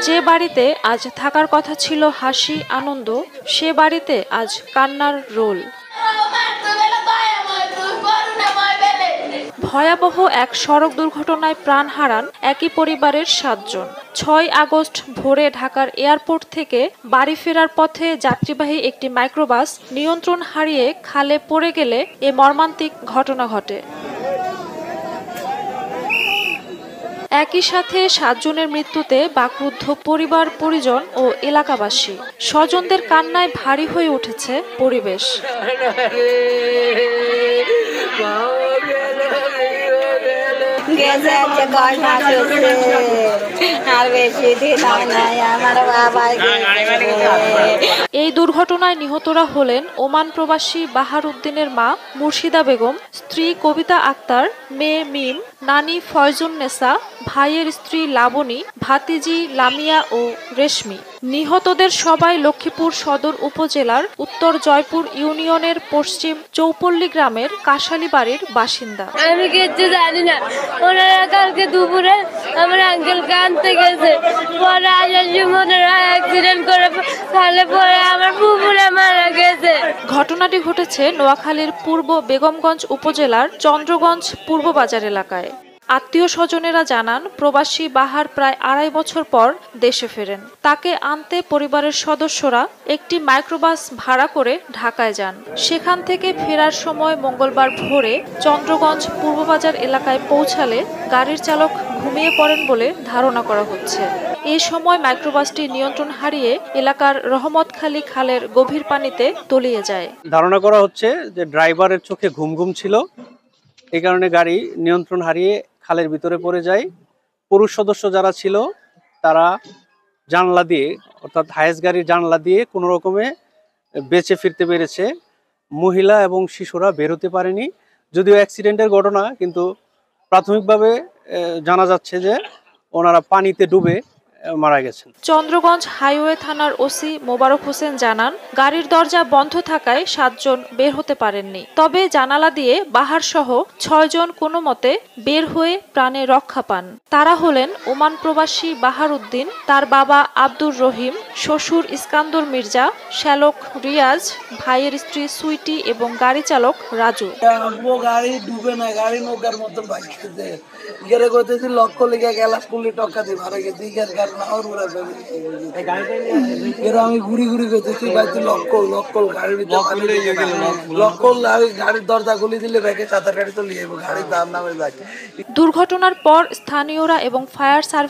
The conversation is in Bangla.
যে বাড়িতে আজ থাকার কথা ছিল হাসি আনন্দ, সে বাড়িতে আজ কান্নার রোল। ভয়াবহ এক সড়ক দুর্ঘটনায় প্রাণ হারান একই পরিবারের ৭ জন। ৬ আগস্ট ভোরে ঢাকার এয়ারপোর্ট থেকে বাড়ি ফেরার পথে যাত্রীবাহী একটি মাইক্রোবাস নিয়ন্ত্রণ হারিয়ে খালে পড়ে গেলে এ মর্মান্তিক ঘটনা ঘটে। একই সাথে ৭ জনের মৃত্যুতে বাকরুদ্ধ পরিবার পরিজন ও এলাকাবাসী। স্বজনদের কান্নায় ভারী হয়ে উঠেছে পরিবেশ। এই দুর্ঘটনায় নিহতরা হলেন ওমান প্রবাসী বাহার উদ্দিনের মা মুর্শিদা বেগম, স্ত্রী কবিতা আক্তার, মেয়ে মিম, নানি ফয়জুন্নেসা, ভাইয়ের স্ত্রী লাবণী, ভাতিজি লামিয়া ও রেশমি। নিহতদের সবাই লক্ষ্মীপুর সদর উপজেলার উত্তর জয়পুর ইউনিয়নের পশ্চিম চৌপল্লী গ্রামের কাশালী বাড়ির বাসিন্দা। আমি কিছু জানি না, ওনারা কালকে দুপুরে আমার আঙ্কেলকে আনতে গেছে, পরে আসার সময় অ্যাক্সিডেন্ট করে ফেলে পরে আমার পুকুরে মারা গেছে। ঘটনাটি ঘটেছে নোয়াখালীর পূর্ব বেগমগঞ্জ উপজেলার চন্দ্রগঞ্জ পূর্ব বাজার এলাকায়। আত্মীয় স্বজনেরা জানান, প্রবাসী বাহার প্রায় ২.৫ বছর পর দেশে ফেরেন। তাকে আনতে পরিবারের সদস্যরা একটি মাইক্রোবাস ভাড়া করে ঢাকায় যান। সেখান থেকে ফেরার সময় মঙ্গলবার ভোরে চন্দ্রগঞ্জ পূর্ববাজার এলাকায় পৌঁছালে গাড়ির চালক ঘুমিয়ে পড়েন বলে ধারণা করা হচ্ছে। এ সময় মাইক্রোবাসটি নিয়ন্ত্রণ হারিয়ে এলাকার রহমতখালী খালের গভীর পানিতে তলিয়ে যায়। ধারণা করা হচ্ছে যে ড্রাইভারের চোখে ঘুম ঘুম ছিল, এই কারণে গাড়ি নিয়ন্ত্রণ হারিয়ে খালের ভিতরে পড়ে যায়। পুরুষ সদস্য যারা ছিল তারা জানলা দিয়ে, অর্থাৎ হায়েস গাড়ির জানলা দিয়ে কোনো রকমে বেঁচে ফিরতে পেরেছে। মহিলা এবং শিশুরা বের হতে পারেনি। যদিও অ্যাক্সিডেন্টের ঘটনা, কিন্তু প্রাথমিকভাবে জানা যাচ্ছে যে ওনারা পানিতে ডুবে মারা গেছেন। চন্দ্রগঞ্জ হাইওয়ে থানার ওসি মোবারক হোসেন জানান, গাড়ির দরজা বন্ধ থাকায় ৭ জন বের হতে পারেননি। তবে জানালা দিয়ে বাহার সহ ৬ জন কোনো মতে বের হয়ে প্রাণে রক্ষা পান। তারা হলেন ওমান প্রবাসী বাহার উদ্দিন, তার বাবা আব্দুর রহিম, শ্বশুর ইস্কান্দর মির্জা, শ্যালক রিয়াজ, ভাইয়ের স্ত্রী সুইটি এবং গাড়ি চালক রাজু। গাড়ি ডুবে না, গাড়ি নৌকার মতন বাইকতে গেলে করতেছি লক্ষ লেগে গেলাস করলে টক্কা দিয়ে ভাড়া গেছি আমি ঘুরি ঘুরি করতেছি বাইতে লক্ষ গাড়ির ভিতরে লক্ষ গাড়ির দরজা খুলে দিলে ব্যাগে চাতার গাড়ি তো নিয়ে গাড়ির দাম নামে। দুর্ঘটনার পর স্থানীয়রা এবং ফায়ার সার্ভিস